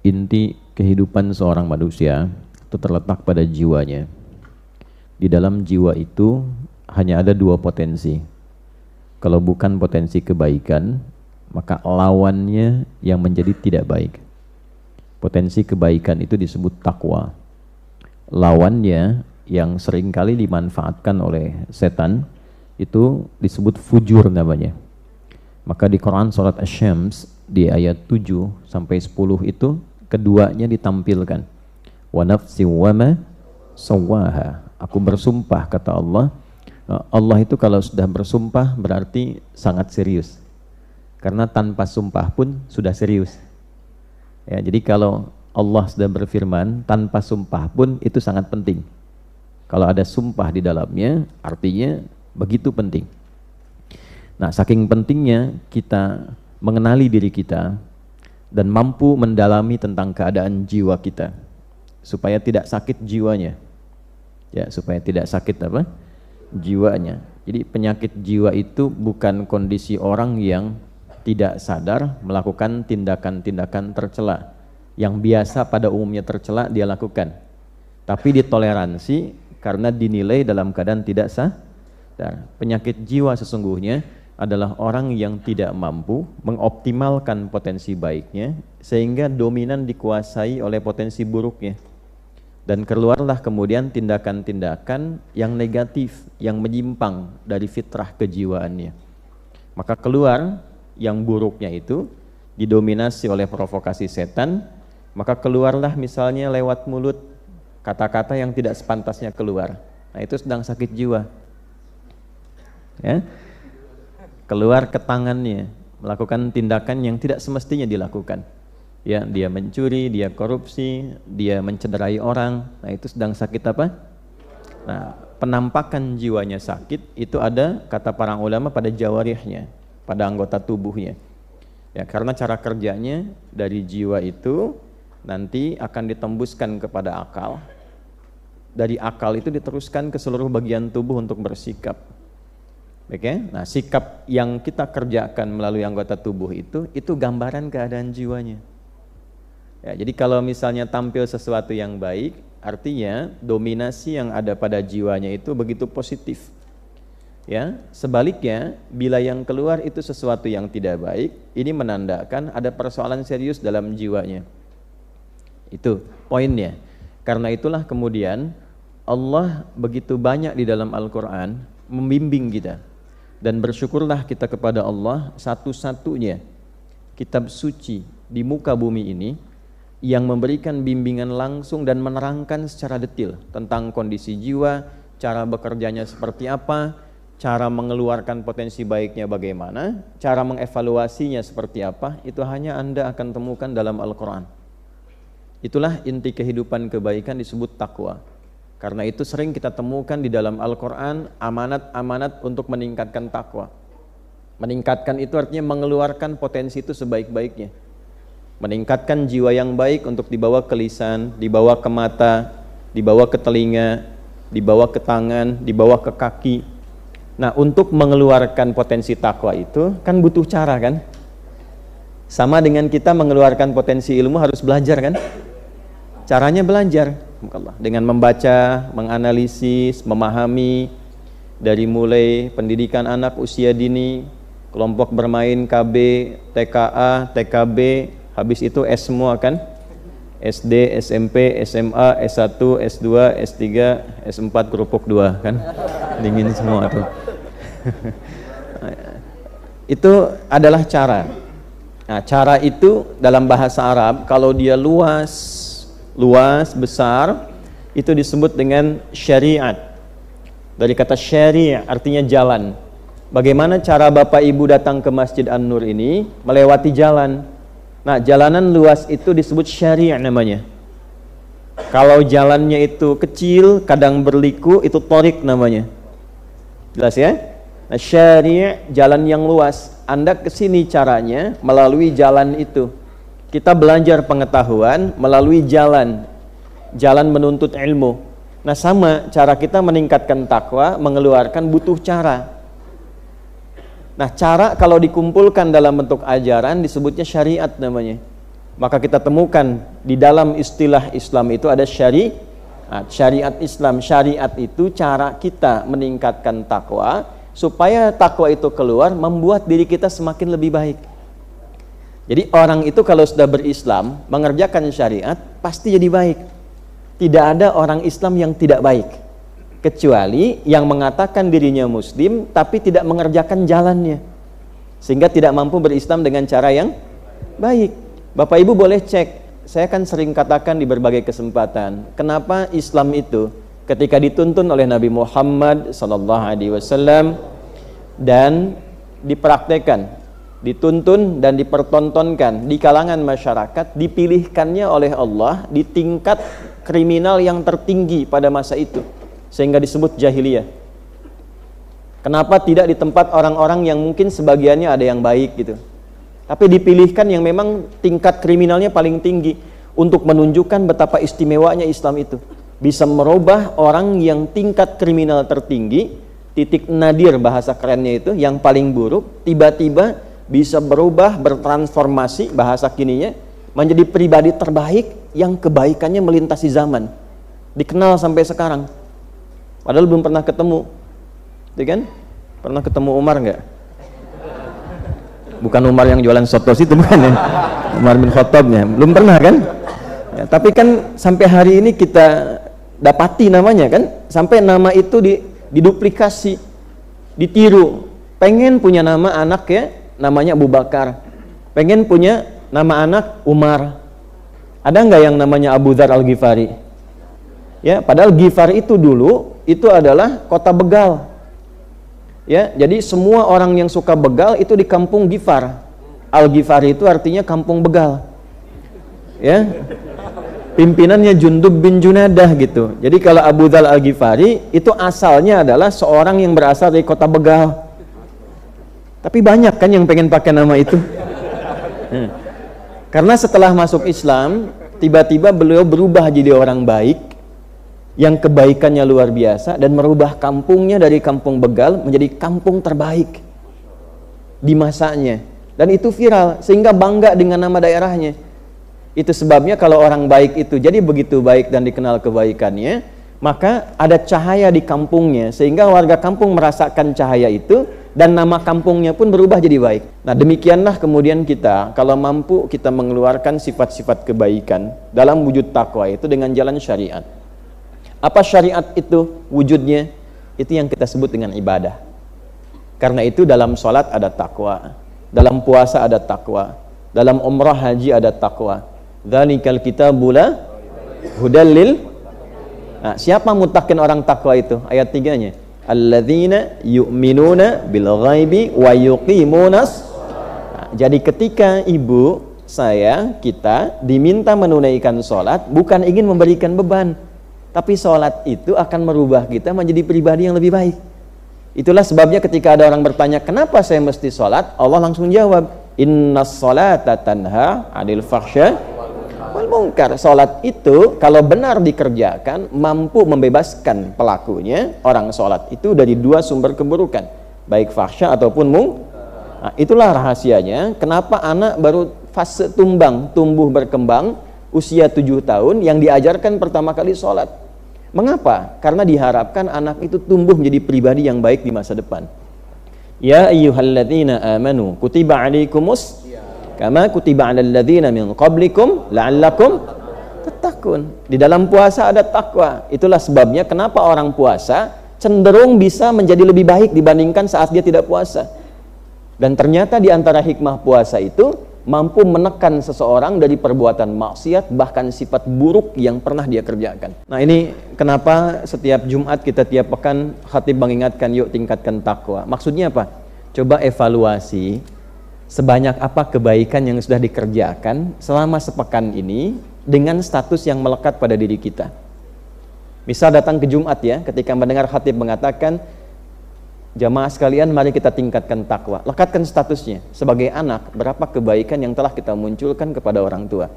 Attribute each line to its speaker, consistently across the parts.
Speaker 1: inti kehidupan seorang manusia itu terletak pada jiwanya. Di dalam jiwa itu hanya ada dua potensi. Kalau bukan potensi kebaikan, maka lawannya yang menjadi tidak baik. Potensi kebaikan itu disebut takwa. Lawannya yang seringkali dimanfaatkan oleh setan itu disebut fujur namanya. Maka di Quran surat Asy-Syams di ayat 7 sampai 10 itu keduanya ditampilkan. Wa nafsi wa ma sawwaha. Aku bersumpah, kata Allah. Allah itu kalau sudah bersumpah berarti sangat serius. Karena tanpa sumpah pun sudah serius. Ya, jadi kalau Allah sudah berfirman tanpa sumpah pun itu sangat penting. Kalau ada sumpah di dalamnya artinya begitu penting. Nah, saking pentingnya kita mengenali diri kita dan mampu mendalami tentang keadaan jiwa kita supaya tidak sakit jiwanya. Ya, supaya tidak sakit apa? Jiwanya. Jadi penyakit jiwa itu bukan kondisi orang yang tidak sadar melakukan tindakan-tindakan tercela yang biasa pada umumnya tercela dia lakukan, tapi ditoleransi karena dinilai dalam keadaan tidak sadar. Penyakit jiwa sesungguhnya adalah orang yang tidak mampu mengoptimalkan potensi baiknya sehingga dominan dikuasai oleh potensi buruknya, dan keluarlah kemudian tindakan-tindakan yang negatif yang menyimpang dari fitrah kejiwaannya. Maka keluar yang buruknya itu didominasi oleh provokasi setan, maka keluarlah misalnya lewat mulut kata-kata yang tidak sepantasnya keluar. Nah, itu sedang sakit jiwa. Ya. Keluar ke tangannya, melakukan tindakan yang tidak semestinya dilakukan. Ya, dia mencuri, dia korupsi, dia mencederai orang. Nah, itu sedang sakit apa? Nah, penampakan jiwanya sakit itu ada, kata para ulama, pada jawarihnya, pada anggota tubuhnya. Ya, karena cara kerjanya dari jiwa itu nanti akan ditembuskan kepada akal. Dari akal itu diteruskan ke seluruh bagian tubuh untuk bersikap. Oke? Nah, sikap yang kita kerjakan melalui anggota tubuh itu gambaran keadaan jiwanya. Ya, jadi kalau misalnya tampil sesuatu yang baik, artinya dominasi yang ada pada jiwanya itu begitu positif. Ya, sebaliknya bila yang keluar itu sesuatu yang tidak baik, ini menandakan ada persoalan serius dalam jiwanya. Itu poinnya. Karena itulah kemudian Allah begitu banyak di dalam Al-Quran membimbing kita. Dan bersyukurlah kita kepada Allah, satu-satunya kitab suci di muka bumi ini yang memberikan bimbingan langsung dan menerangkan secara detail tentang kondisi jiwa, cara bekerjanya seperti apa, cara mengeluarkan potensi baiknya bagaimana, cara mengevaluasinya seperti apa, itu hanya Anda akan temukan dalam Al-Quran. Itulah inti kehidupan kebaikan disebut takwa. Karena itu sering kita temukan di dalam Al-Quran amanat-amanat untuk meningkatkan takwa. Meningkatkan itu artinya mengeluarkan potensi itu sebaik-baiknya. Meningkatkan jiwa yang baik untuk dibawa ke lisan, dibawa ke mata, dibawa ke telinga, dibawa ke tangan, dibawa ke kaki. Nah, untuk mengeluarkan potensi takwa itu kan butuh cara kan? Sama dengan kita mengeluarkan potensi ilmu harus belajar kan? Caranya belajar dengan membaca, menganalisis, memahami dari mulai pendidikan anak usia dini, kelompok bermain KB, TKA, TKB, habis itu S semua kan? SD, SMP, SMA, S1, S2, S3, S4, kerupuk 2 kan? Dingin semua tuh. Itu adalah cara. Nah, cara itu dalam bahasa Arab kalau dia luas, besar, itu disebut dengan syariat. Dari kata syari' artinya jalan. Bagaimana cara Bapak Ibu datang ke Masjid An-Nur ini? Melewati jalan. Nah, jalanan luas itu disebut syari' namanya. Kalau jalannya itu kecil, kadang berliku, itu thoriq namanya. Jelas ya? Nah, syari' jalan yang luas. Anda kesini caranya melalui jalan itu. Kita belajar pengetahuan melalui jalan menuntut ilmu. Nah, sama cara kita meningkatkan takwa, mengeluarkan butuh cara. Nah, cara kalau dikumpulkan dalam bentuk ajaran disebutnya syariat namanya.
Speaker 2: Maka kita temukan di dalam istilah Islam itu ada syariat. Syariat Islam, syariat itu cara kita meningkatkan takwa supaya takwa itu keluar membuat diri kita semakin lebih baik. Jadi orang itu kalau sudah berislam, mengerjakan syariat pasti jadi baik. Tidak ada orang Islam yang tidak baik, kecuali yang mengatakan dirinya muslim tapi tidak mengerjakan jalannya, sehingga tidak mampu berislam dengan cara yang baik. Bapak Ibu boleh cek, saya kan sering katakan di berbagai kesempatan, kenapa Islam itu ketika dituntun oleh Nabi Muhammad SAW dan dipraktekkan, dituntun dan dipertontonkan di kalangan masyarakat, dipilihkannya oleh Allah di tingkat kriminal yang tertinggi pada masa itu, sehingga disebut jahiliyah. Kenapa tidak di tempat orang-orang yang mungkin sebagiannya ada yang baik gitu, tapi dipilihkan yang memang tingkat kriminalnya paling tinggi untuk menunjukkan betapa istimewanya Islam itu. Bisa merubah orang yang tingkat kriminal tertinggi, titik nadir bahasa kerennya itu, yang paling buruk, tiba-tiba bisa berubah, bertransformasi bahasa kininya, menjadi pribadi terbaik yang kebaikannya melintasi zaman. Dikenal sampai sekarang. Padahal belum pernah ketemu. Itu kan? Pernah ketemu Umar nggak? Bukan Umar yang jualan soto itu bukan ya. Umar bin Khattabnya. Belum pernah kan? Ya, tapi kan sampai hari ini kita dapati namanya kan, sampai nama itu diduplikasi, ditiru. Pengen punya nama anak ya, namanya Abu Bakar. Pengen punya nama anak Umar. Ada nggak yang namanya Abu Dzar Al-Ghifari? Ya, padahal Ghifar itu dulu itu adalah kota begal. Ya, jadi semua orang yang suka begal itu di kampung Ghifar. Al-Ghifari itu artinya kampung begal. Ya. Pimpinannya Jundub bin Junadah gitu. Jadi kalau Abu Dzar Al-Ghifari itu asalnya adalah seorang yang berasal dari kota begal. Tapi banyak kan yang pengen pakai nama itu. Karena setelah masuk Islam, tiba-tiba beliau berubah jadi orang baik yang kebaikannya luar biasa dan merubah kampungnya dari kampung begal menjadi kampung terbaik di masanya. Dan itu viral sehingga bangga dengan nama daerahnya. Itu sebabnya kalau orang baik itu jadi begitu baik dan dikenal kebaikannya, maka ada cahaya di kampungnya sehingga warga kampung merasakan cahaya itu dan nama kampungnya pun berubah jadi baik. Nah, demikianlah kemudian kita kalau mampu kita mengeluarkan sifat-sifat kebaikan dalam wujud takwa itu dengan jalan syariat. Apa syariat itu wujudnya? Itu yang kita sebut dengan ibadah. Karena itu dalam sholat ada takwa, dalam puasa ada takwa, dalam umrah haji ada takwa. Dzalikal kitabul la hudal lil. Nah, siapa mutakin orang takwa itu? Ayat 3-nya. Alladzina yu'minuna bil ghaibi wa yuqimunas. Nah, jadi ketika ibu, saya, kita diminta menunaikan sholat bukan ingin memberikan beban, tapi sholat itu akan merubah kita menjadi pribadi yang lebih baik. Itulah sebabnya ketika ada orang bertanya, kenapa saya mesti sholat? Allah langsung jawab, innas sholata tanha 'anil fahsya wal munkar. Sholat itu kalau benar dikerjakan mampu membebaskan pelakunya, orang sholat itu dari dua sumber keburukan, baik fahsya ataupun munkar. Nah, itulah rahasianya kenapa anak baru fase tumbuh berkembang usia 7 tahun yang diajarkan pertama kali sholat. Mengapa? Karena diharapkan anak itu tumbuh menjadi pribadi yang baik di masa depan. Ya ayyuhalladzina amanu kutiba alaikumus kama kutiba alal ladzina min qablikum la'allakum tattaqun. Di dalam puasa ada takwa. Itulah sebabnya kenapa orang puasa cenderung bisa menjadi lebih baik dibandingkan saat dia tidak puasa. Dan ternyata di antara hikmah puasa itu mampu menekan seseorang dari perbuatan maksiat bahkan sifat buruk yang pernah dia kerjakan. Nah, ini kenapa setiap Jumat kita tiap pekan khatib mengingatkan yuk tingkatkan takwa. Maksudnya apa? Coba evaluasi sebanyak apa kebaikan yang sudah dikerjakan selama sepekan ini dengan status yang melekat pada diri kita. Misal datang ke Jumat ya, ketika mendengar khatib mengatakan, jamaah sekalian, mari kita tingkatkan takwa. Lekatkan statusnya. Sebagai anak, berapa kebaikan yang telah kita munculkan kepada orang tua?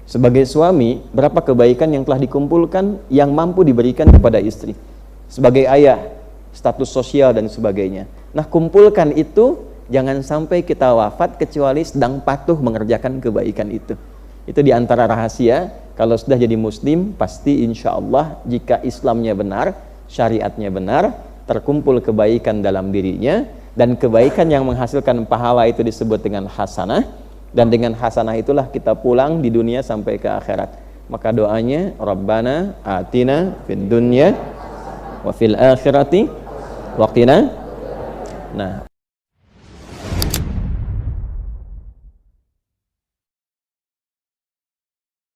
Speaker 2: Sebagai suami, berapa kebaikan yang telah dikumpulkan yang mampu diberikan kepada istri? Sebagai ayah, status sosial dan sebagainya. Nah, kumpulkan itu, jangan sampai kita wafat kecuali sedang patuh mengerjakan kebaikan itu. Itu diantara rahasia. Kalau sudah jadi muslim, pasti insya Allah jika Islamnya benar, syariatnya benar, terkumpul kebaikan dalam dirinya, dan kebaikan yang menghasilkan pahala itu disebut dengan hasanah, dan dengan hasanah itulah kita pulang di dunia sampai ke akhirat. Maka doanya, Rabbana atina fid dunya wa fil akhirati wa qina. Nah,